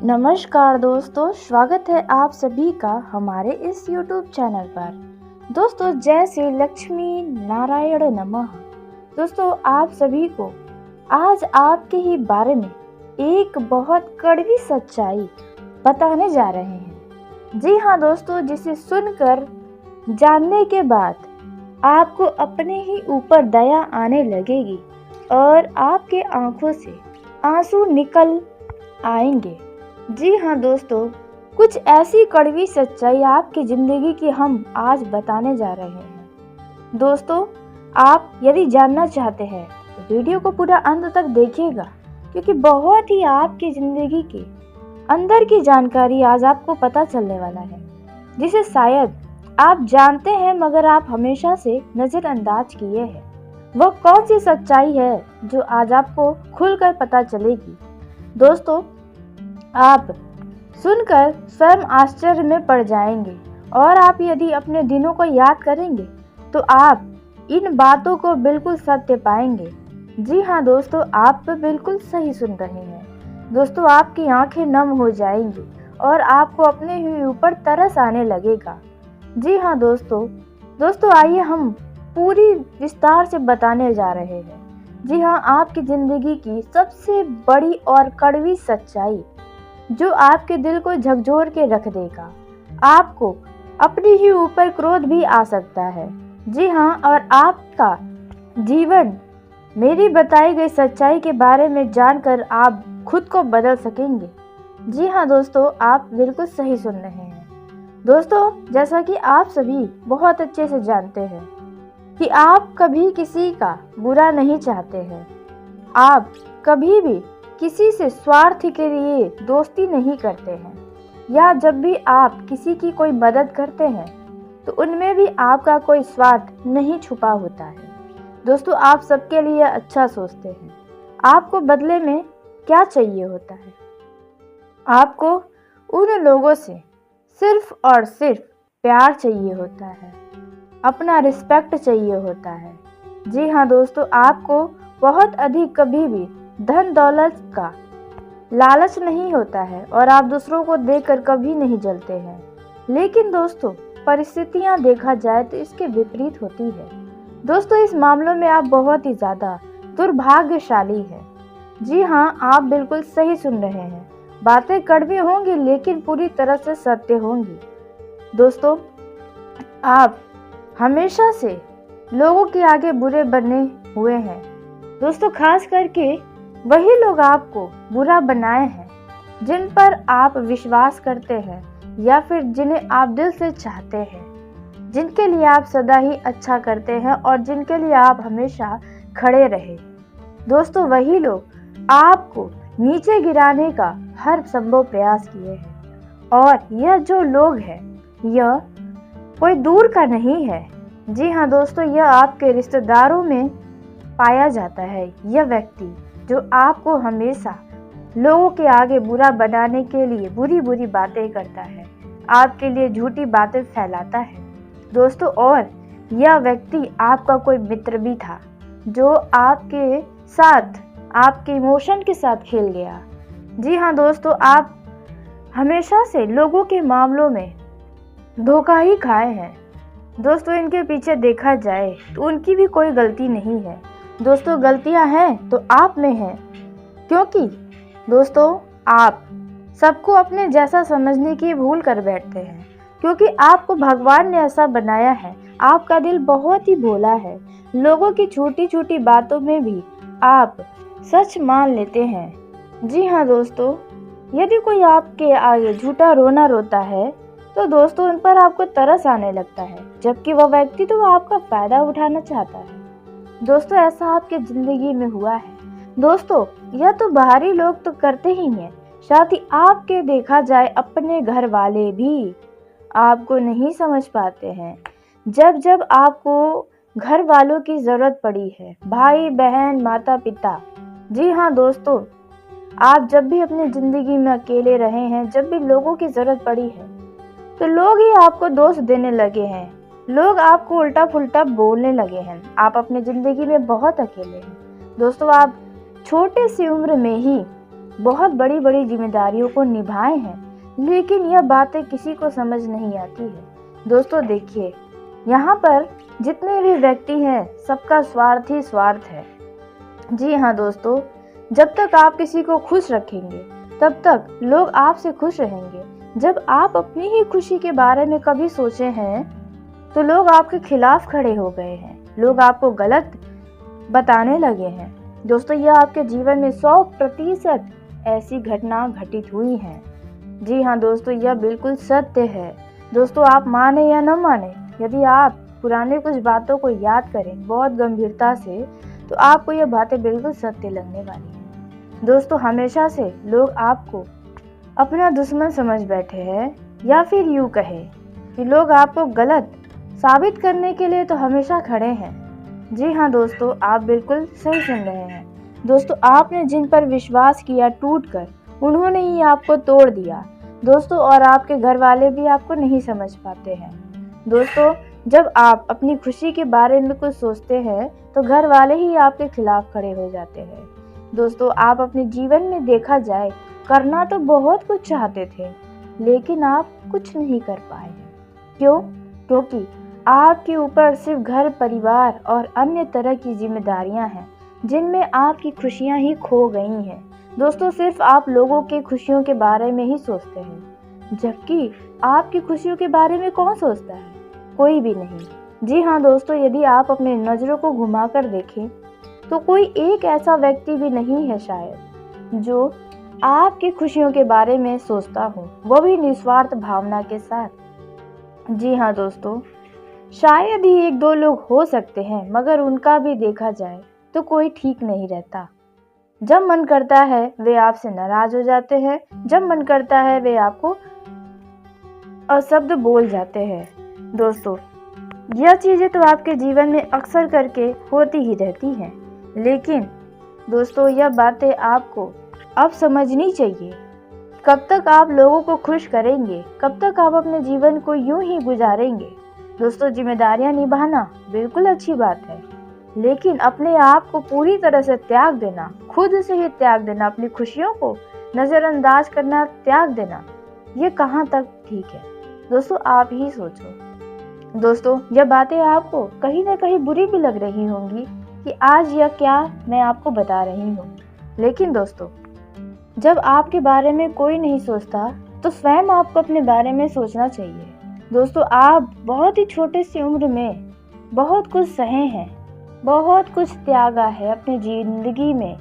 नमस्कार दोस्तों, स्वागत है आप सभी का हमारे इस YouTube चैनल पर। दोस्तों, जय श्री लक्ष्मी नारायण नमः। दोस्तों, आप सभी को आज आपके ही बारे में एक बहुत कड़वी सच्चाई बताने जा रहे हैं। जी हाँ दोस्तों, जिसे सुनकर जानने के बाद आपको अपने ही ऊपर दया आने लगेगी और आपके आंखों से आंसू निकल आएंगे। जी हाँ दोस्तों, कुछ ऐसी कड़वी सच्चाई आपकी ज़िंदगी की हम आज बताने जा रहे हैं। दोस्तों, आप यदि जानना चाहते हैं तो वीडियो को पूरा अंत तक देखिएगा, क्योंकि बहुत ही आपकी ज़िंदगी के अंदर की जानकारी आज आपको पता चलने वाला है, जिसे शायद आप जानते हैं मगर आप हमेशा से नज़रअंदाज किए हैं। वह कौन सी सच्चाई है जो आज आपको खुलकर पता चलेगी। दोस्तों, आप सुनकर स्वयं आश्चर्य में पड़ जाएंगे और आप यदि अपने दिनों को याद करेंगे तो आप इन बातों को बिल्कुल सत्य पाएंगे। जी हाँ दोस्तों, आप तो बिल्कुल सही सुन रहे हैं। दोस्तों, आपकी आंखें नम हो जाएंगी और आपको अपने ही ऊपर तरस आने लगेगा। जी हाँ दोस्तों आइए हम पूरी विस्तार से बताने जा रहे हैं। जी हाँ, आपकी ज़िंदगी की सबसे बड़ी और कड़वी सच्चाई जो आपके दिल को झकझोर के रख देगा। आपको अपने ही ऊपर क्रोध भी आ सकता है। जी हाँ, और आपका जीवन मेरी बताई गई सच्चाई के बारे में जानकर आप खुद को बदल सकेंगे। जी हाँ दोस्तों, आप बिल्कुल सही सुन रहे हैं। दोस्तों, जैसा कि आप सभी बहुत अच्छे से जानते हैं कि आप कभी किसी का बुरा नहीं चाहते हैं। आप कभी भी किसी से स्वार्थ के लिए दोस्ती नहीं करते हैं, या जब भी आप किसी की कोई मदद करते हैं तो उनमें भी आपका कोई स्वार्थ नहीं छुपा होता है। दोस्तों, आप सबके लिए अच्छा सोचते हैं। आपको बदले में क्या चाहिए होता है? आपको उन लोगों से सिर्फ और सिर्फ प्यार चाहिए होता है, अपना रिस्पेक्ट चाहिए होता है। जी हाँ दोस्तों, आपको बहुत अधिक कभी भी धन दौलत का लालच नहीं होता है और आप दूसरों को देखकर कभी नहीं जलते हैं। लेकिन दोस्तों, परिस्थितियां देखा जाए तो इसके विपरीत होती है। दोस्तों, इस मामलों में आप बहुत ही ज़्यादा दुर्भाग्यशाली हैं। जी हाँ, आप बिल्कुल सही सुन रहे हैं। बातें कड़वी होंगी लेकिन पूरी तरह से सत्य होंगी। दोस्तों, आप हमेशा से लोगों के आगे बुरे बने हुए हैं। दोस्तों, खास करके वही लोग आपको बुरा बनाए हैं जिन पर आप विश्वास करते हैं या फिर जिन्हें आप दिल से चाहते हैं, जिनके लिए आप सदा ही अच्छा करते हैं और जिनके लिए आप हमेशा खड़े रहे। दोस्तों, वही लोग आपको नीचे गिराने का हर संभव प्रयास किए हैं और यह जो लोग हैं यह कोई दूर का नहीं है। जी हाँ दोस्तों, यह आपके रिश्तेदारों में पाया जाता है। यह व्यक्ति जो आपको हमेशा लोगों के आगे बुरा बनाने के लिए बुरी बुरी बातें करता है, आपके लिए झूठी बातें फैलाता है। दोस्तों, और यह व्यक्ति आपका कोई मित्र भी था जो आपके साथ आपके इमोशन के साथ खेल गया। जी हाँ दोस्तों, आप हमेशा से लोगों के मामलों में धोखा ही खाए हैं। दोस्तों, इनके पीछे देखा जाए तो उनकी भी कोई गलती नहीं है। दोस्तों, गलतियां हैं तो आप में हैं, क्योंकि दोस्तों आप सबको अपने जैसा समझने की भूल कर बैठते हैं, क्योंकि आपको भगवान ने ऐसा बनाया है। आपका दिल बहुत ही भोला है। लोगों की छोटी छोटी बातों में भी आप सच मान लेते हैं। जी हाँ दोस्तों, यदि कोई आपके आगे झूठा रोना रोता है तो दोस्तों उन पर आपको तरस आने लगता है, जबकि वह व्यक्ति तो आपका फायदा उठाना चाहता है। दोस्तों, ऐसा आपके जिंदगी में हुआ है। दोस्तों, यह तो बाहरी लोग तो करते ही हैं, साथ ही आपके देखा जाए अपने घर वाले भी आपको नहीं समझ पाते हैं। जब जब आपको घर वालों की ज़रूरत पड़ी है, भाई बहन माता पिता, जी हाँ दोस्तों, आप जब भी अपनी ज़िंदगी में अकेले रहे हैं, जब भी लोगों की ज़रूरत पड़ी है तो लोग ही आपको दोष देने लगे हैं। लोग आपको उल्टा फुल्टा बोलने लगे हैं। आप अपनी ज़िंदगी में बहुत अकेले हैं। दोस्तों, आप छोटे सी उम्र में ही बहुत बड़ी बड़ी जिम्मेदारियों को निभाए हैं, लेकिन यह बातें किसी को समझ नहीं आती है। दोस्तों देखिए, यहाँ पर जितने भी व्यक्ति हैं सबका स्वार्थ ही स्वार्थ है। जी हाँ दोस्तों, जब तक आप किसी को खुश रखेंगे तब तक लोग आपसे खुश रहेंगे। जब आप अपनी ही खुशी के बारे में कभी सोचे हैं तो लोग आपके खिलाफ खड़े हो गए हैं, लोग आपको गलत बताने लगे हैं। दोस्तों, यह आपके जीवन में 100% ऐसी घटना घटित हुई है। जी हाँ दोस्तों, यह बिल्कुल सत्य है। दोस्तों, आप माने या न माने, यदि आप पुराने कुछ बातों को याद करें बहुत गंभीरता से तो आपको यह बातें बिल्कुल सत्य लगने वाली हैं। दोस्तों, हमेशा से लोग आपको अपना दुश्मन समझ बैठे हैं, या फिर यूँ कहे कि लोग आपको गलत साबित करने के लिए तो हमेशा खड़े हैं। जी हाँ दोस्तों, आप बिल्कुल सही सुन रहे हैं। दोस्तों, आपने जिन पर विश्वास किया टूटकर, उन्होंने ही आपको तोड़ दिया। दोस्तों, और आपके घर वाले भी आपको नहीं समझ पाते हैं। दोस्तों, जब आप अपनी खुशी के बारे में कुछ सोचते हैं तो घर वाले ही आपके खिलाफ खड़े हो जाते हैं। दोस्तों, आप अपने जीवन में देखा जाए करना तो बहुत कुछ चाहते थे, लेकिन आप कुछ नहीं कर पाए हैं। क्यों? क्योंकि आपके ऊपर सिर्फ घर, परिवार और अन्य तरह की जिम्मेदारियां हैं, जिनमें आपकी खुशियां ही खो गई हैं। दोस्तों, सिर्फ आप लोगों के खुशियों के बारे में ही सोचते हैं, जबकि आपकी खुशियों के बारे में कौन सोचता है? कोई भी नहीं। जी हाँ दोस्तों, यदि आप अपने नज़रों को घुमाकर देखें तो कोई एक ऐसा व्यक्ति भी नहीं है शायद जो आपकी खुशियों के बारे में सोचता हो, वो भी निस्वार्थ भावना के साथ। जी हाँ दोस्तों, शायद ही 1-2 लोग हो सकते हैं, मगर उनका भी देखा जाए तो कोई ठीक नहीं रहता। जब मन करता है वे आपसे नाराज हो जाते हैं, जब मन करता है वे आपको अशब्द बोल जाते हैं। दोस्तों, यह चीज़ें तो आपके जीवन में अक्सर करके होती ही रहती हैं, लेकिन दोस्तों यह बातें आपको अब समझनी चाहिए। कब तक आप लोगों को खुश करेंगे? कब तक आप अपने जीवन को यूं ही गुजारेंगे? दोस्तों, जिम्मेदारियां निभाना बिल्कुल अच्छी बात है, लेकिन अपने आप को पूरी तरह से त्याग देना, खुद से ही त्याग देना, अपनी खुशियों को नज़रअंदाज करना, त्याग देना, ये कहाँ तक ठीक है? दोस्तों, आप ही सोचो। दोस्तों, यह बातें आपको कहीं ना कहीं बुरी भी लग रही होंगी कि आज यह क्या मैं आपको बता रही हूँ, लेकिन दोस्तों जब आपके बारे में कोई नहीं सोचता तो स्वयं आपको अपने बारे में सोचना चाहिए। दोस्तों, आप बहुत ही छोटे सी उम्र में बहुत कुछ सहे हैं, बहुत कुछ त्यागा है अपनी जिंदगी में।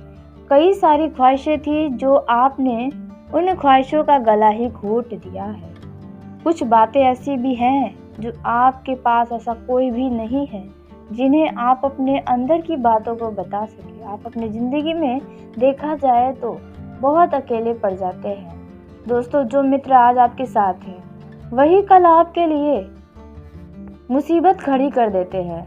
कई सारी ख्वाहिशें थी जो आपने उन ख्वाहिशों का गला ही घोट दिया है। कुछ बातें ऐसी भी हैं जो आपके पास ऐसा कोई भी नहीं है जिन्हें आप अपने अंदर की बातों को बता सके। आप अपनी ज़िंदगी में देखा जाए तो बहुत अकेले पड़ जाते हैं। दोस्तों, जो मित्र आज आपके साथ हैं वही कल आपके लिए मुसीबत खड़ी कर देते हैं।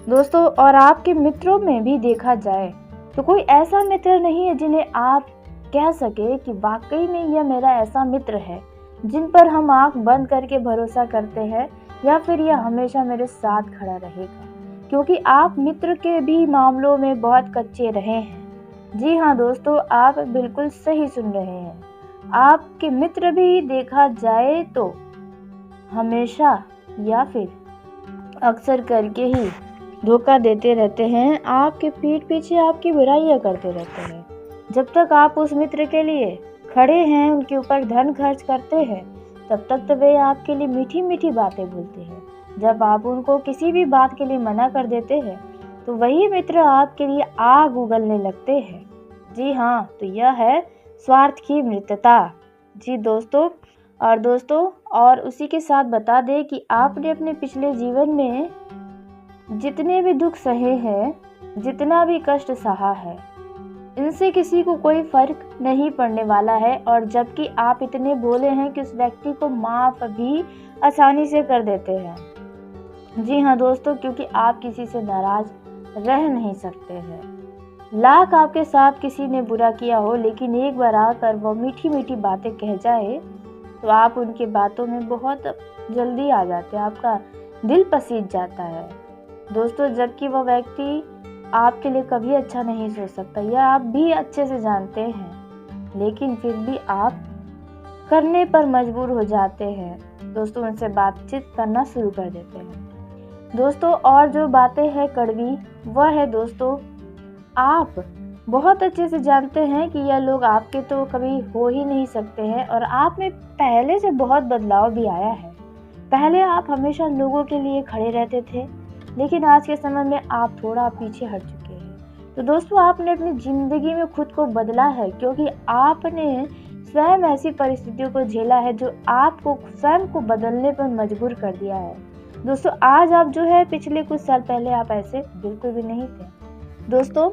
दोस्तों, और आपके मित्रों में भी देखा जाए तो कोई ऐसा मित्र नहीं है जिन्हें आप कह सके कि वाकई में यह मेरा ऐसा मित्र है जिन पर हम आंख बंद करके भरोसा करते हैं, या फिर यह हमेशा मेरे साथ खड़ा रहेगा। क्योंकि आप मित्र के भी मामलों में बहुत कच्चे रहे हैं। जी हाँ दोस्तों, आप बिल्कुल सही सुन रहे हैं। आपके मित्र भी देखा जाए तो हमेशा या फिर अक्सर करके ही धोखा देते रहते हैं, आपके पीठ पीछे आपकी बुराइयां करते रहते हैं। जब तक आप उस मित्र के लिए खड़े हैं, उनके ऊपर धन खर्च करते हैं, तब तक तो वे आपके लिए मीठी मीठी बातें बोलते हैं। जब आप उनको किसी भी बात के लिए मना कर देते हैं तो वही मित्र आपके लिए आग उगलने लगते हैं। जी हाँ, तो यह है स्वार्थ की मृत्यता। जी दोस्तों, और उसी के साथ बता दें कि आपने अपने पिछले जीवन में जितने भी दुख सहे हैं, जितना भी कष्ट सहा है, इनसे किसी को कोई फर्क नहीं पड़ने वाला है। और जबकि आप इतने भोले हैं कि उस व्यक्ति को माफ़ भी आसानी से कर देते हैं। जी हाँ दोस्तों, क्योंकि आप किसी से नाराज रह नहीं सकते हैं। लाख आपके साथ किसी ने बुरा किया हो, लेकिन एक बार आकर वो मीठी मीठी बातें कह जाए तो आप उनकी बातों में बहुत जल्दी आ जाते हैं, आपका दिल पसीज जाता है। दोस्तों, जबकि वह व्यक्ति आपके लिए कभी अच्छा नहीं सोच सकता, यह आप भी अच्छे से जानते हैं। लेकिन फिर भी आप करने पर मजबूर हो जाते हैं। दोस्तों उनसे बातचीत करना शुरू कर देते हैं। दोस्तों और जो बातें हैं कड़वी, वह है दोस्तों, आप बहुत अच्छे से जानते हैं कि यह लोग आपके तो कभी हो ही नहीं सकते हैं और आप में पहले से बहुत बदलाव भी आया है। पहले आप हमेशा लोगों के लिए खड़े रहते थे, लेकिन आज के समय में आप थोड़ा पीछे हट चुके हैं। तो दोस्तों आपने अपनी ज़िंदगी में खुद को बदला है, क्योंकि आपने स्वयं ऐसी परिस्थितियों को झेला है जो आपको स्वयं को बदलने पर मजबूर कर दिया है। दोस्तों आज आप जो है, पिछले कुछ साल पहले आप ऐसे बिल्कुल भी नहीं थे। दोस्तों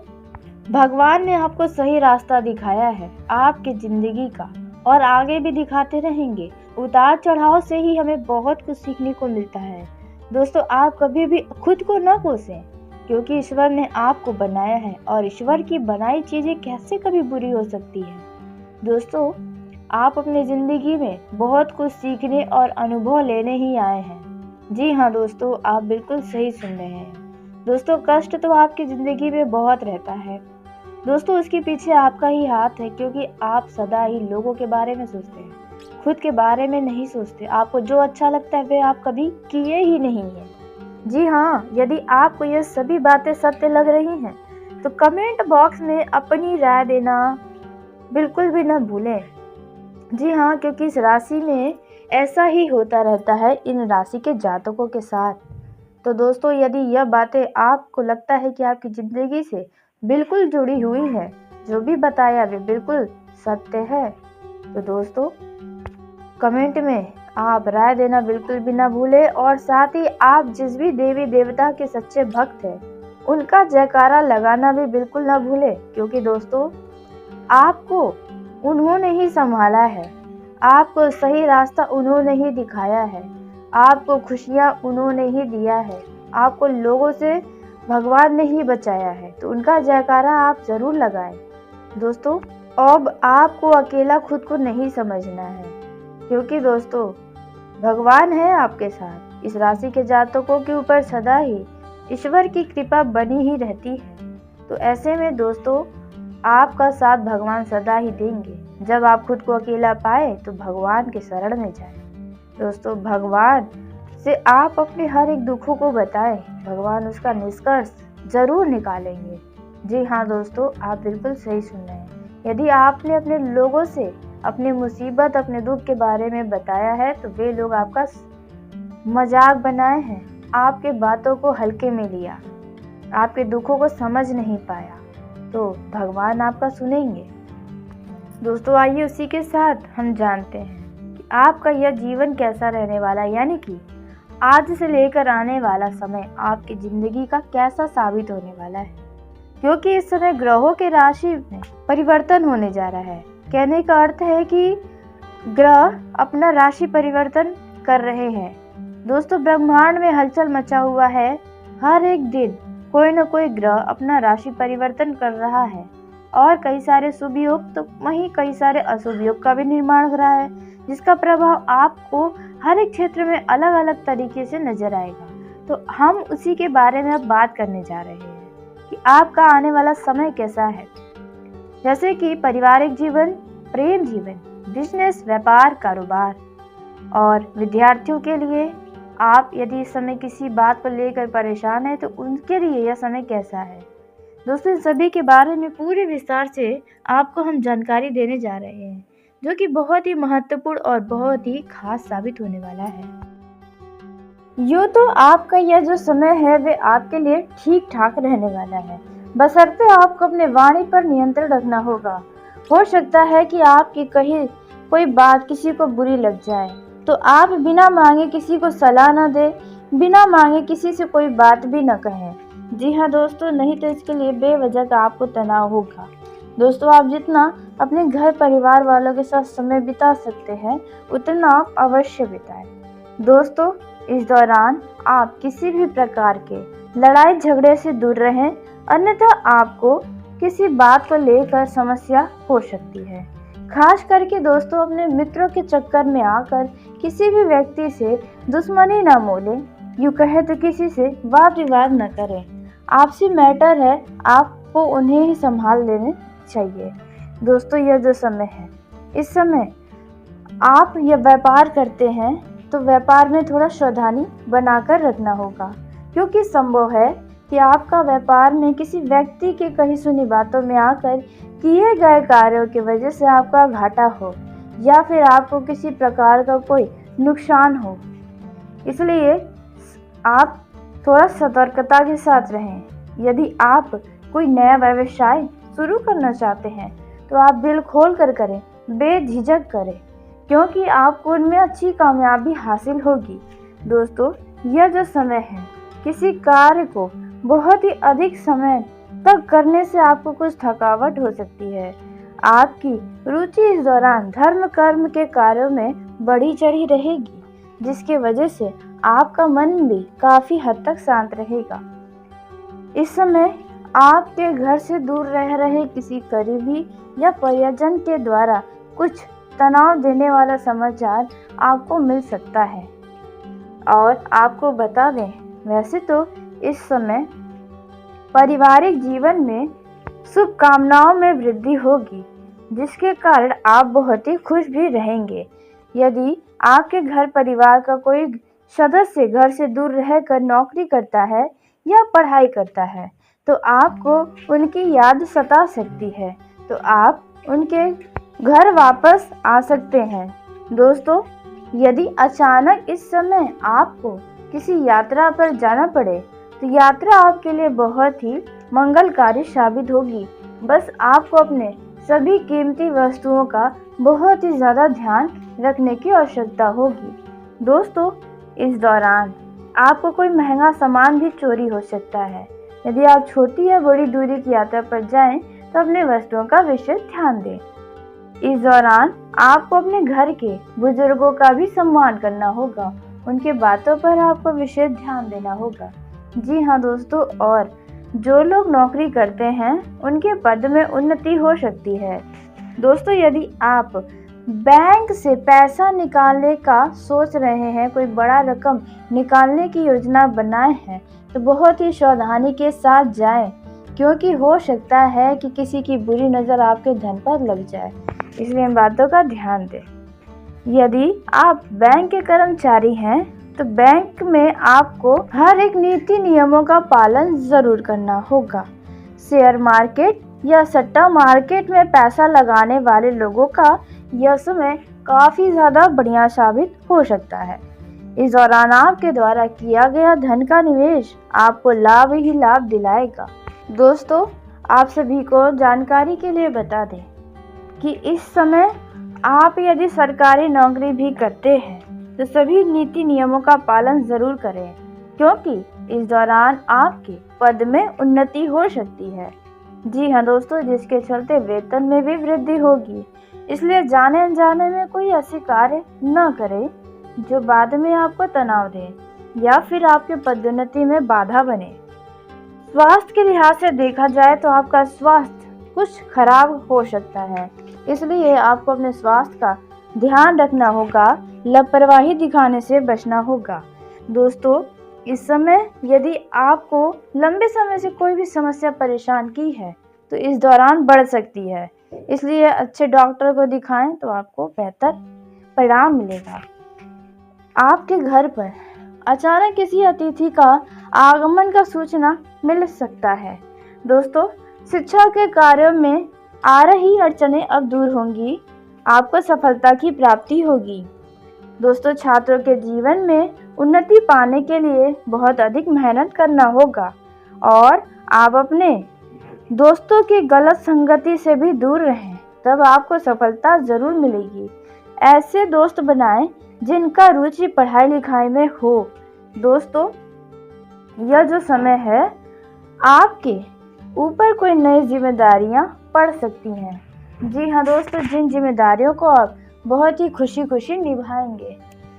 भगवान ने आपको सही रास्ता दिखाया है आपकी ज़िंदगी का, और आगे भी दिखाते रहेंगे। उतार चढ़ाव से ही हमें बहुत कुछ सीखने को मिलता है। दोस्तों आप कभी भी खुद को न कोसें, क्योंकि ईश्वर ने आपको बनाया है और ईश्वर की बनाई चीज़ें कैसे कभी बुरी हो सकती है। दोस्तों आप अपनी ज़िंदगी में बहुत कुछ सीखने और अनुभव लेने ही आए हैं। जी हाँ दोस्तों, आप बिल्कुल सही सुन रहे हैं। दोस्तों कष्ट तो आपकी ज़िंदगी में बहुत रहता है। दोस्तों उसके पीछे आपका ही हाथ है, क्योंकि आप सदा ही लोगों के बारे में सोचते हैं, खुद के बारे में नहीं सोचते। आपको जो अच्छा लगता है वे आप कभी किए ही नहीं हैं। जी हाँ, यदि आपको ये सभी बातें सत्य लग रही हैं तो कमेंट बॉक्स में अपनी राय देना बिल्कुल भी न भूलें। जी हाँ, क्योंकि इस राशि में ऐसा ही होता रहता है इन राशि के जातकों के साथ। तो दोस्तों यदि यह बातें आपको लगता है कि आपकी ज़िंदगी से बिल्कुल जुड़ी हुई है, जो भी बताया वे बिल्कुल सत्य है, तो दोस्तों कमेंट में आप राय देना बिल्कुल भी ना भूलें। और साथ ही आप जिस भी देवी देवता के सच्चे भक्त हैं उनका जयकारा लगाना भी बिल्कुल ना भूलें, क्योंकि दोस्तों आपको उन्होंने ही संभाला है, आपको सही रास्ता उन्होंने ही दिखाया है, आपको खुशियाँ उन्होंने ही दिया है, आपको लोगों से भगवान ने ही बचाया है। तो उनका जयकारा आप ज़रूर लगाएं। दोस्तों अब आपको अकेला खुद को नहीं समझना है, क्योंकि दोस्तों भगवान है आपके साथ। इस राशि के जातकों के ऊपर सदा ही ईश्वर की कृपा बनी ही रहती है। तो ऐसे में दोस्तों आपका साथ भगवान सदा ही देंगे। जब आप खुद को अकेला पाए तो भगवान के शरण में जाएं। दोस्तों भगवान से आप अपने हर एक दुखों को बताएं, भगवान उसका निष्कर्ष जरूर निकालेंगे। जी हाँ दोस्तों, आप बिल्कुल सही सुन रहे हैं। यदि आपने अपने लोगों से अपनी मुसीबत, अपने दुख के बारे में बताया है तो वे लोग आपका मजाक बनाए हैं, आपके बातों को हल्के में लिया, आपके दुखों को समझ नहीं पाया, तो भगवान आपका सुनेंगे। दोस्तों आइए उसी के साथ हम जानते हैं कि आपका यह जीवन कैसा रहने वाला है, यानी कि आज से लेकर आने वाला समय आपकी ज़िंदगी का कैसा साबित होने वाला है। क्योंकि इस समय ग्रहों के राशि में परिवर्तन होने जा रहा है। कहने का अर्थ है कि ग्रह अपना राशि परिवर्तन कर रहे हैं। दोस्तों ब्रह्मांड में हलचल मचा हुआ है। हर एक दिन कोई न कोई ग्रह अपना राशि परिवर्तन कर रहा है और कई सारे शुभ योग तो वहीं कई सारे अशुभ योग का भी निर्माण हो रहा है, जिसका प्रभाव आपको हर एक क्षेत्र में अलग अलग तरीके से नजर आएगा। तो हम उसी के बारे में अब बात करने जा रहे हैं कि आपका आने वाला समय कैसा है। जैसे कि पारिवारिक जीवन, प्रेम जीवन, बिजनेस, व्यापार, कारोबार और विद्यार्थियों के लिए आप यदि इस समय किसी बात को लेकर परेशान है तो उनके लिए यह समय कैसा है। दोस्तों इन सभी के बारे में पूरे विस्तार से आपको हम जानकारी देने जा रहे हैं, जो कि बहुत ही महत्वपूर्ण और बहुत ही खास साबित होने वाला है। यूँ तो आपका यह जो समय है वे आपके लिए ठीक ठाक रहने वाला है, बशर्ते आपको अपने वाणी पर नियंत्रण रखना होगा। हो सकता है कि आपकी कही कोई बात किसी को बुरी लग जाए, तो आप बिना मांगे किसी को सलाह न दें, बिना मांगे किसी से कोई बात भी न कहें। जी हाँ दोस्तों, नहीं तो इसके लिए बेवजह का आपको तनाव होगा। दोस्तों आप जितना अपने घर परिवार वालों के साथ समय बिता सकते हैं उतना आप अवश्य बिताएं। दोस्तों इस दौरान आप किसी भी प्रकार के लड़ाई झगड़े से दूर रहें, अन्यथा आपको किसी बात को लेकर समस्या हो सकती है। खास करके दोस्तों अपने मित्रों के चक्कर में आकर किसी भी व्यक्ति से दुश्मनी न मोलें, यूँ कहे तो किसी से वाद विवाद न करें। आपसी मैटर है, आपको उन्हें ही संभाल लेने चाहिए। दोस्तों यह जो समय है, इस समय आप यह व्यापार करते हैं तो व्यापार में थोड़ा सावधानी बनाकर रखना होगा, क्योंकि संभव है कि आपका व्यापार में किसी व्यक्ति के कही सुनी बातों में आकर किए गए कार्यों की वजह से आपका घाटा हो या फिर आपको किसी प्रकार का कोई नुकसान हो। इसलिए आप थोड़ा सतर्कता के साथ रहें। यदि आप कोई नया व्यवसाय शुरू करना चाहते हैं तो आप दिल खोल कर करें, बेझिझक करें, क्योंकि आपको उनमें अच्छी कामयाबी हासिल होगी। दोस्तों यह जो समय है, किसी कार्य को बहुत ही अधिक समय तक करने से आपको कुछ थकावट हो सकती है। आपकी रुचि इस दौरान धर्म कर्म के कार्यों में बढ़ी चढ़ी रहेगी, जिसके वजह से आपका मन भी काफी हद तक शांत रहेगा। इस समय आपके घर से दूर रह रहे किसी करीबी या परिजन के द्वारा कुछ तनाव देने वाला समाचार आपको मिल सकता है। और आपको बता दें, वैसे तो इस समय पारिवारिक जीवन में शुभकामनाओं में वृद्धि होगी, जिसके कारण आप बहुत ही खुश भी रहेंगे। यदि आपके घर परिवार का कोई सदस्य घर से दूर रहकर नौकरी करता है या पढ़ाई करता है तो आपको उनकी याद सता सकती है, तो आप उनके घर वापस आ सकते हैं। दोस्तों यदि अचानक इस समय आपको किसी यात्रा पर जाना पड़े तो यात्रा आपके लिए बहुत ही मंगलकारी साबित होगी। बस आपको अपने सभी कीमती वस्तुओं का बहुत ही ज़्यादा ध्यान रखने की आवश्यकता होगी। दोस्तों इस दौरान आपको कोई महंगा सामान भी चोरी हो सकता है। यदि आप छोटी या बड़ी दूरी की यात्रा पर जाएं तो अपने वस्तुओं का विशेष ध्यान दें। इस दौरान आपको अपने घर के बुजुर्गों का भी सम्मान करना होगा, उनके बातों पर आपको विशेष ध्यान देना होगा। जी हाँ दोस्तों, और जो लोग नौकरी करते हैं उनके पद में उन्नति हो सकती है। दोस्तों यदि आप बैंक से पैसा निकालने का सोच रहे हैं, कोई बड़ा रकम निकालने की योजना बनाए हैं तो बहुत ही सावधानी के साथ जाएं, क्योंकि हो सकता है कि किसी की बुरी नज़र आपके धन पर लग जाए, इसलिए इन बातों का ध्यान दें। यदि आप बैंक के कर्मचारी हैं तो बैंक में आपको हर एक नीति नियमों का पालन जरूर करना होगा। शेयर मार्केट या सट्टा मार्केट में पैसा लगाने वाले लोगों का यह समय काफी ज्यादा बढ़िया साबित हो सकता है। इस दौरान आपके द्वारा किया गया धन का निवेश आपको लाभ ही लाभ दिलाएगा। दोस्तों आप सभी को जानकारी के लिए बता दें कि इस समय आप यदि सरकारी नौकरी भी करते हैं तो सभी नीति नियमों का पालन जरूर करें, क्योंकि इस दौरान आपके पद में उन्नति हो सकती है। जी हाँ दोस्तों, जिसके चलते वेतन में भी वृद्धि होगी। इसलिए जाने अनजाने में कोई ऐसे कार्य न करें जो बाद में आपको तनाव दे या फिर आपके पदोन्नति में बाधा बने। स्वास्थ्य के लिहाज से देखा जाए तो आपका स्वास्थ्य कुछ खराब हो सकता है, इसलिए आपको अपने स्वास्थ्य का ध्यान रखना होगा, लापरवाही दिखाने से बचना होगा। दोस्तों इस समय यदि आपको लंबे समय से कोई भी समस्या परेशान की है तो इस दौरान बढ़ सकती है, इसलिए अच्छे डॉक्टर को दिखाएं तो आपको बेहतर परिणाम मिलेगा। आपके घर पर अचानक किसी अतिथि का आगमन का सूचना मिल सकता है। दोस्तों शिक्षा के कार्यों में आ रही अड़चनें अब दूर होंगी, आपको सफलता की प्राप्ति होगी। दोस्तों छात्रों के जीवन में उन्नति पाने के लिए बहुत अधिक मेहनत करना होगा और आप अपने दोस्तों की गलत संगति से भी दूर रहें, तब आपको सफलता जरूर मिलेगी। ऐसे दोस्त बनाएं जिनका रुचि पढ़ाई लिखाई में हो। दोस्तों यह जो समय है आपके ऊपर कोई नई जिम्मेदारियां पड़ सकती हैं। जी हाँ दोस्तों, जिन जिम्मेदारियों को आप बहुत ही खुशी खुशी निभाएंगे।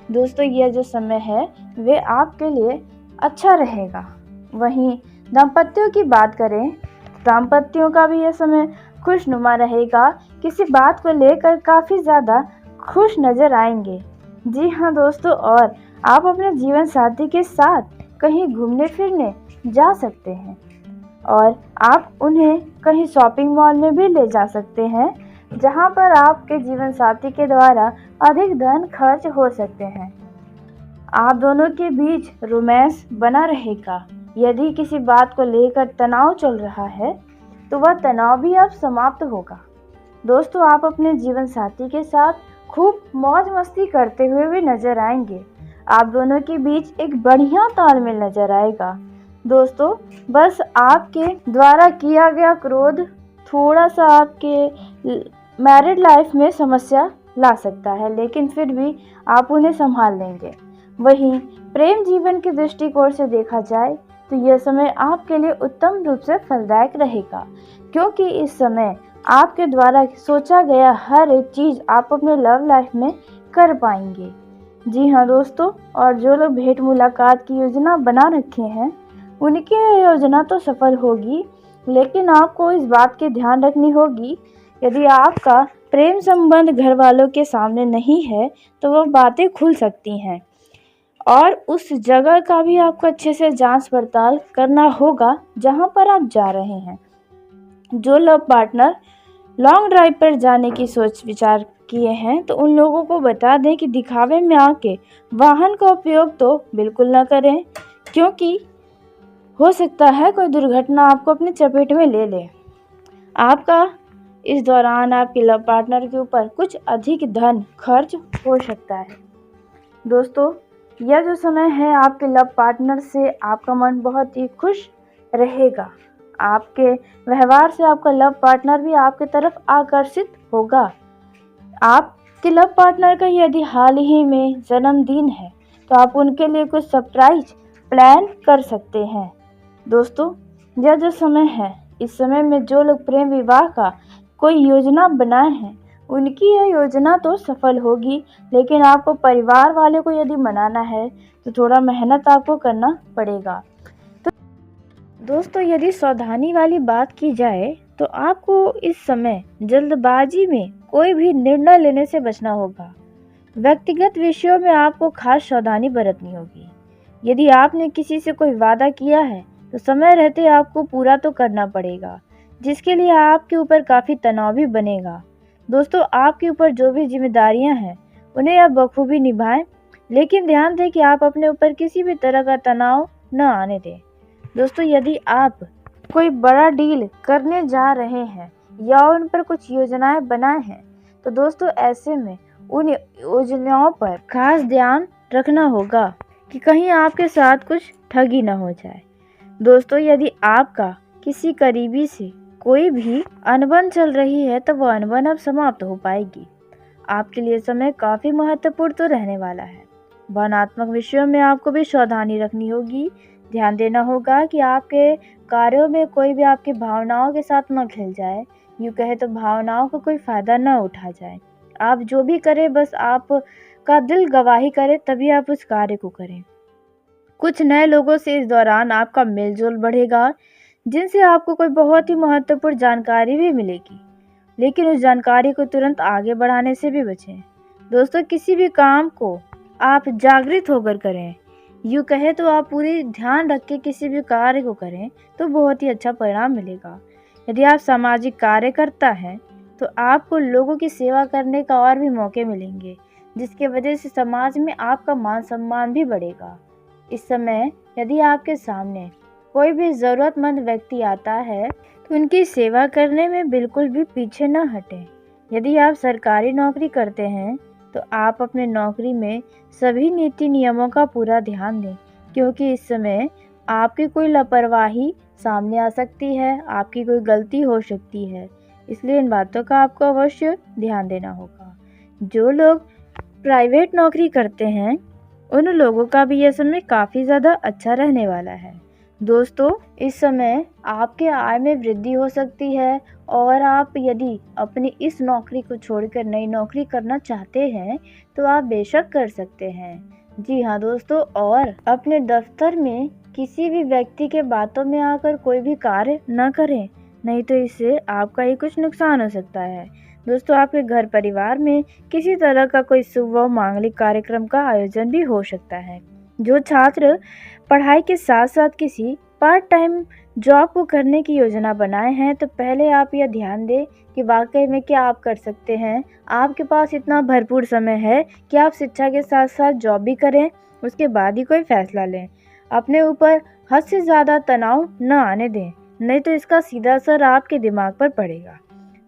दोस्तों यह जो समय है वे आपके लिए अच्छा रहेगा। वहीं दाम्पत्यों की बात करें, दाम्पत्यों का भी यह समय खुशनुमा रहेगा, किसी बात को लेकर काफ़ी ज़्यादा खुश नज़र आएंगे। जी हाँ दोस्तों, और आप अपने जीवन साथी के साथ कहीं घूमने फिरने जा सकते हैं और आप उन्हें कहीं शॉपिंग मॉल में भी ले जा सकते हैं, जहां पर आपके जीवन साथी के द्वारा अधिक धन खर्च हो सकते हैं। आप दोनों के बीच रोमांस बना रहेगा। यदि किसी बात को लेकर तनाव चल रहा है तो वह तनाव भी अब समाप्त होगा। दोस्तों, आप अपने जीवन साथी के साथ खूब मौज मस्ती करते हुए भी नजर आएंगे। आप दोनों के बीच एक बढ़िया तालमेल नजर आएगा। दोस्तों, बस आपके द्वारा किया गया क्रोध थोड़ा सा आपके मैरिड लाइफ में समस्या ला सकता है, लेकिन फिर भी आप उन्हें संभाल लेंगे। वहीं प्रेम जीवन के दृष्टिकोण से देखा जाए तो यह समय आपके लिए उत्तम रूप से फलदायक रहेगा, क्योंकि इस समय आपके द्वारा सोचा गया हर एक चीज आप अपने लव लाइफ में कर पाएंगे। जी हाँ दोस्तों, और जो लोग भेंट मुलाकात की योजना बना रखे हैं उनकी यह योजना तो सफल होगी, लेकिन आपको इस बात की ध्यान रखनी होगी, यदि आपका प्रेम संबंध घर वालों के सामने नहीं है तो वह बातें खुल सकती हैं, और उस जगह का भी आपको अच्छे से जांच पड़ताल करना होगा जहां पर आप जा रहे हैं। जो लव पार्टनर लॉन्ग ड्राइव पर जाने की सोच विचार किए हैं तो उन लोगों को बता दें कि दिखावे में आके वाहन का उपयोग तो बिल्कुल न करें, क्योंकि हो सकता है कोई दुर्घटना आपको अपनी चपेट में ले ले। आपका इस दौरान आपके लव पार्टनर के ऊपर कुछ अधिक धन खर्च हो सकता है। दोस्तों, यह जो समय है आपके लव पार्टनर से आपका मन बहुत ही खुश रहेगा। आपके व्यवहार से आपका लव पार्टनर भी आपकी तरफ आकर्षित होगा। आपके लव पार्टनर का यदि हाल ही में जन्मदिन है तो आप उनके लिए कुछ सरप्राइज प्लान कर सकते हैं। दोस्तों, यह जो समय है, इस समय में जो लोग प्रेम विवाह का कोई योजना बनाए हैं उनकी यह योजना तो सफल होगी, लेकिन आपको परिवार वाले को यदि मनाना है तो थोड़ा मेहनत आपको करना पड़ेगा। तो दोस्तों, यदि सावधानी वाली बात की जाए तो आपको इस समय जल्दबाजी में कोई भी निर्णय लेने से बचना होगा। व्यक्तिगत विषयों में आपको खास सावधानी बरतनी होगी। यदि आपने किसी से कोई वादा किया है तो समय रहते आपको पूरा तो करना पड़ेगा, जिसके लिए आपके ऊपर काफ़ी तनाव भी बनेगा। दोस्तों, आपके ऊपर जो भी जिम्मेदारियां हैं उन्हें आप बखूबी निभाएं, लेकिन ध्यान दें कि आप अपने ऊपर किसी भी तरह का तनाव न आने दें। दोस्तों, यदि आप कोई बड़ा डील करने जा रहे हैं या उन पर कुछ योजनाएं बनाए हैं तो दोस्तों ऐसे में उन योजनाओं पर खास ध्यान रखना होगा कि कहीं आपके साथ कुछ ठगी न हो जाए। दोस्तों, यदि आपका किसी करीबी से कोई भी अनबन चल रही है तो वह अनबन अब समाप्त हो पाएगी। आपके लिए समय काफ़ी महत्वपूर्ण तो रहने वाला है। भावनात्मक विषयों में आपको भी सावधानी रखनी होगी। ध्यान देना होगा कि आपके कार्यों में कोई भी आपकी भावनाओं के साथ न खिल जाए, यूँ कहे तो भावनाओं का कोई फ़ायदा न उठा जाए। आप जो भी करें बस आपका दिल गवाही करे तभी आप उस कार्य को करें। कुछ नए लोगों से इस दौरान आपका मेलजोल बढ़ेगा, जिनसे आपको कोई बहुत ही महत्वपूर्ण जानकारी भी मिलेगी, लेकिन उस जानकारी को तुरंत आगे बढ़ाने से भी बचें। दोस्तों, किसी भी काम को आप जागृत होकर करें, यूँ कहे तो आप पूरी ध्यान रख के किसी भी कार्य को करें तो बहुत ही अच्छा परिणाम मिलेगा। यदि आप सामाजिक कार्यकर्ता हैं तो आपको लोगों की सेवा करने का और भी मौके मिलेंगे, जिसके वजह से समाज में आपका मान सम्मान भी बढ़ेगा। इस समय यदि आपके सामने कोई भी ज़रूरतमंद व्यक्ति आता है तो उनकी सेवा करने में बिल्कुल भी पीछे न हटें। यदि आप सरकारी नौकरी करते हैं तो आप अपने नौकरी में सभी नीति नियमों का पूरा ध्यान दें, क्योंकि इस समय आपकी कोई लापरवाही सामने आ सकती है, आपकी कोई गलती हो सकती है, इसलिए इन बातों का आपको अवश्य ध्यान देना होगा। जो लोग प्राइवेट नौकरी करते हैं उन लोगों का भी यह समय काफ़ी ज़्यादा अच्छा रहने वाला है। दोस्तों, इस समय आपके आय में वृद्धि हो सकती है और आप यदि अपनी इस नौकरी को छोड़कर नई नौकरी करना चाहते हैं तो आप बेशक कर सकते हैं। जी हाँ दोस्तों, और अपने दफ्तर में किसी भी व्यक्ति के बातों में आकर कोई भी कार्य न करें, नहीं तो इससे आपका ही कुछ नुकसान हो सकता है। दोस्तों, आपके घर परिवार में किसी तरह का कोई शुभ व मांगलिक कार्यक्रम का आयोजन भी हो सकता है। जो छात्र पढ़ाई के साथ साथ किसी पार्ट टाइम जॉब को करने की योजना बनाए हैं तो पहले आप यह ध्यान दें कि वाकई में क्या आप कर सकते हैं। आपके पास इतना भरपूर समय है कि आप शिक्षा के साथ साथ जॉब भी करें, उसके बाद ही कोई फैसला लें। अपने ऊपर हद से ज़्यादा तनाव न आने दें, नहीं तो इसका सीधा असर आपके दिमाग पर पड़ेगा।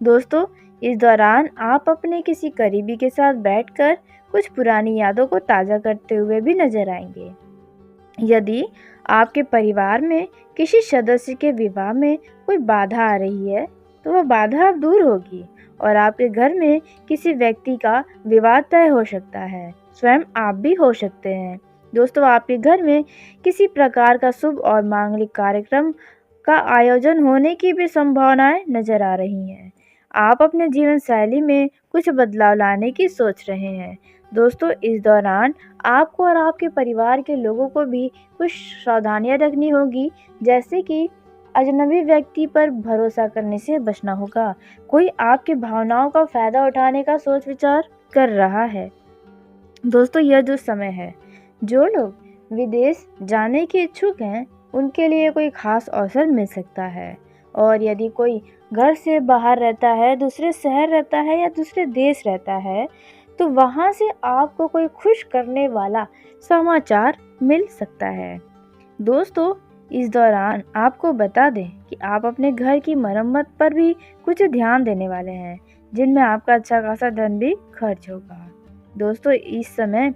दोस्तों, इस दौरान आप अपने किसी करीबी के साथ बैठकर कुछ पुरानी यादों को ताज़ा करते हुए भी नजर आएंगे। यदि आपके परिवार में किसी सदस्य के विवाह में कोई बाधा आ रही है तो वह बाधा अब दूर होगी और आपके घर में किसी व्यक्ति का विवाह तय हो सकता है, स्वयं आप भी हो सकते हैं। दोस्तों, आपके घर में किसी प्रकार का शुभ और मांगलिक कार्यक्रम का आयोजन होने की भी संभावनाएं नजर आ रही हैं। आप अपने जीवन शैली में कुछ बदलाव लाने की सोच रहे हैं। दोस्तों, इस दौरान आपको और आपके परिवार के लोगों को भी कुछ सावधानियां रखनी होगी, जैसे कि अजनबी व्यक्ति पर भरोसा करने से बचना होगा। कोई आपकी भावनाओं का फायदा उठाने का सोच विचार कर रहा है। दोस्तों, यह जो समय है, जो लोग विदेश जाने के इच्छुक हैं उनके लिए कोई खास अवसर मिल सकता है। और यदि कोई घर से बाहर रहता है, दूसरे शहर रहता है या दूसरे देश रहता है, तो वहाँ से आपको कोई खुश करने वाला समाचार मिल सकता है। दोस्तों, इस दौरान आपको बता दें कि आप अपने घर की मरम्मत पर भी कुछ ध्यान देने वाले हैं, जिनमें आपका अच्छा खासा धन भी खर्च होगा। दोस्तों, इस समय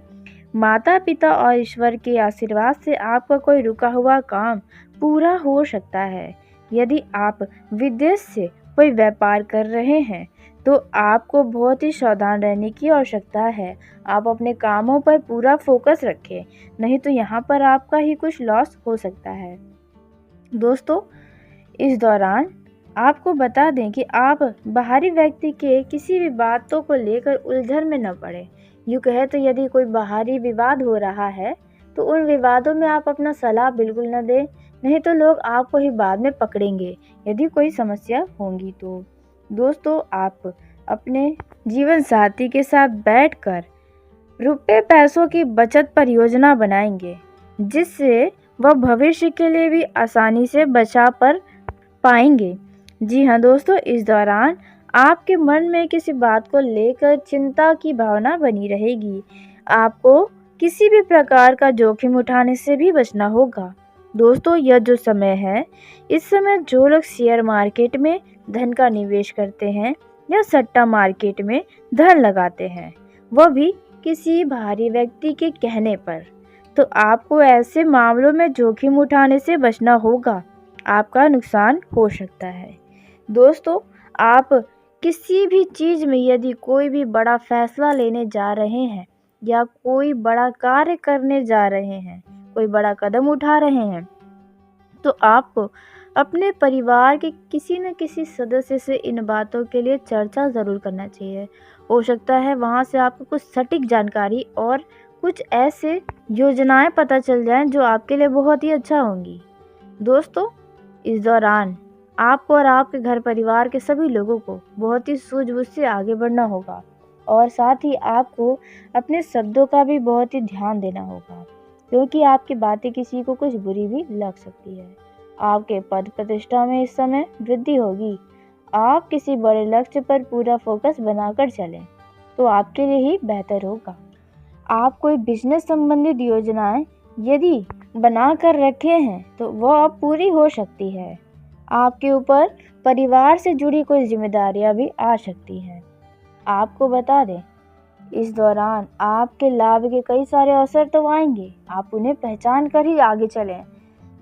माता पिता और ईश्वर के आशीर्वाद से आपका कोई रुका हुआ काम पूरा हो सकता है। यदि आप विदेश से कोई व्यापार कर रहे हैं तो आपको बहुत ही सावधान रहने की आवश्यकता है। आप अपने कामों पर पूरा फोकस रखें, नहीं तो यहाँ पर आपका ही कुछ लॉस हो सकता है। दोस्तों, इस दौरान आपको बता दें कि आप बाहरी व्यक्ति के किसी भी बातों को लेकर उलझन में न पड़े। यूँ कहे तो यदि कोई बाहरी विवाद हो रहा है तो उन विवादों में आप अपना सलाह बिल्कुल न दें, नहीं तो लोग आपको ही बाद में पकड़ेंगे यदि कोई समस्या होगी तो। दोस्तों, आप अपने जीवन साथी के साथ बैठकर रुपए पैसों की बचत पर योजना बनाएंगे, जिससे वह भविष्य के लिए भी आसानी से बचा पर पाएंगे। जी हाँ दोस्तों, इस दौरान आपके मन में किसी बात को लेकर चिंता की भावना बनी रहेगी। आपको किसी भी प्रकार का जोखिम उठाने से भी बचना होगा। दोस्तों, यह जो समय है, इस समय जो लोग शेयर मार्केट में धन का निवेश करते हैं या सट्टा मार्केट में धन लगाते हैं, वह भी किसी बाहरी व्यक्ति के कहने पर, तो आपको ऐसे मामलों में जोखिम उठाने से बचना होगा। आपका नुकसान हो सकता है। दोस्तों, आप किसी भी चीज़ में यदि कोई भी बड़ा फैसला लेने जा रहे हैं या कोई बड़ा कार्य करने जा रहे हैं, कोई बड़ा कदम उठा रहे हैं, तो आपको अपने परिवार के किसी न किसी सदस्य से इन बातों के लिए चर्चा ज़रूर करना चाहिए। हो सकता है वहाँ से आपको कुछ सटीक जानकारी और कुछ ऐसे योजनाएं पता चल जाएं जो आपके लिए बहुत ही अच्छा होंगी। दोस्तों, इस दौरान आपको और आपके घर परिवार के सभी लोगों को बहुत ही सूझबूझ से आगे बढ़ना होगा और साथ ही आपको अपने शब्दों का भी बहुत ही ध्यान देना होगा, क्योंकि आपकी बातें किसी को कुछ बुरी भी लग सकती है। आपके पद प्रतिष्ठा में इस समय वृद्धि होगी। आप किसी बड़े लक्ष्य पर पूरा फोकस बनाकर चलें तो आपके लिए ही बेहतर होगा। आप कोई बिजनेस संबंधित योजनाएं यदि बना कर रखे हैं तो वह अब पूरी हो सकती है। आपके ऊपर परिवार से जुड़ी कोई जिम्मेदारियां भी आ सकती हैं। आपको बता दें, इस दौरान आपके लाभ के कई सारे अवसर तो आएंगे, आप उन्हें पहचान कर ही आगे चलें।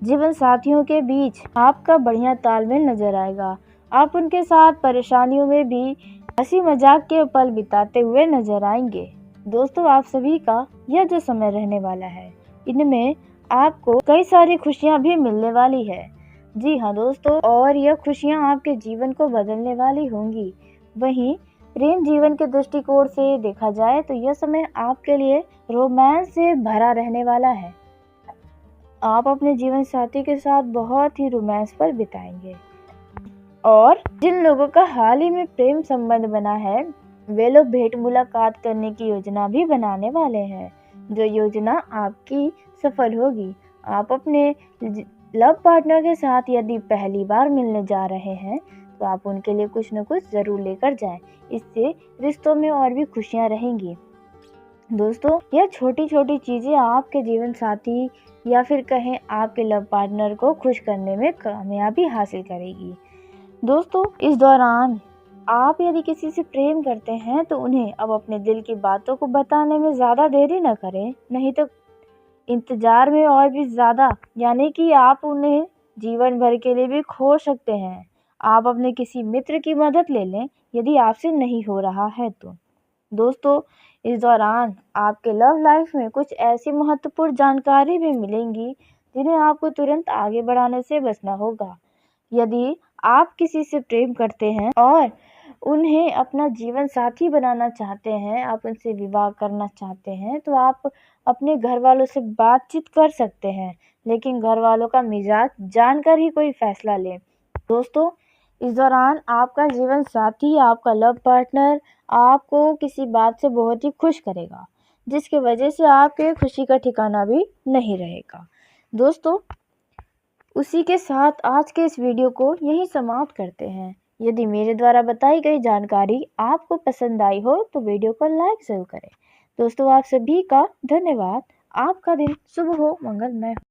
जीवन साथियों के बीच आपका बढ़िया तालमेल नजर आएगा। आप उनके साथ परेशानियों में भी हंसी मजाक के पल बिताते हुए नजर आएंगे। दोस्तों, आप सभी का यह जो समय रहने वाला है, इनमें आपको कई सारी खुशियां भी मिलने वाली है। जी हाँ दोस्तों, और यह खुशियां आपके जीवन को बदलने वाली होंगी। वहीं प्रेम जीवन के दृष्टिकोण से देखा जाए तो यह समय आपके लिए रोमांस से भरा रहने वाला है। आप अपने जीवन साथी के साथ बहुत ही रोमांस पर बिताएंगे और जिन लोगों का हाल ही में प्रेम संबंध बना है वे लोग भेंट मुलाकात करने की योजना भी बनाने वाले हैं, जो योजना आपकी सफल होगी। आप अपने लव पार्टनर के साथ यदि पहली बार मिलने जा रहे हैं तो आप उनके लिए कुछ न कुछ ज़रूर लेकर जाएं। इससे रिश्तों में और भी खुशियां रहेंगी। दोस्तों, यह छोटी छोटी चीज़ें आपके जीवन साथी या फिर कहें आपके लव पार्टनर को खुश करने में कामयाबी हासिल करेगी। दोस्तों, इस दौरान आप यदि किसी से प्रेम करते हैं तो उन्हें अब अपने दिल की बातों को बताने में ज़्यादा देरी न करें, नहीं तो इंतज़ार में और भी ज़्यादा यानी कि आप उन्हें जीवन भर के लिए भी खो सकते हैं। आप अपने किसी मित्र की मदद ले लें यदि आपसे नहीं हो रहा है तो। दोस्तों, इस दौरान आपके लव लाइफ में कुछ ऐसी महत्वपूर्ण जानकारी भी मिलेंगी जिन्हें आपको तुरंत आगे बढ़ाने से बचना होगा। यदि आप किसी से प्रेम करते हैं और उन्हें अपना जीवन साथी बनाना चाहते हैं, आप उनसे विवाह करना चाहते हैं, तो आप अपने घर वालों से बातचीत कर सकते हैं, लेकिन घर वालों का मिजाज जानकर ही कोई फैसला लें। दोस्तों, इस दौरान आपका जीवन साथी, आपका लव पार्टनर आपको किसी बात से बहुत ही खुश करेगा, जिसकी वजह से आपके खुशी का ठिकाना भी नहीं रहेगा। दोस्तों, उसी के साथ आज के इस वीडियो को यहीं समाप्त करते हैं। यदि मेरे द्वारा बताई गई जानकारी आपको पसंद आई हो तो वीडियो को लाइक ज़रूर करें। दोस्तों, आप सभी का धन्यवाद। आपका दिन शुभ हो, मंगलमय हो।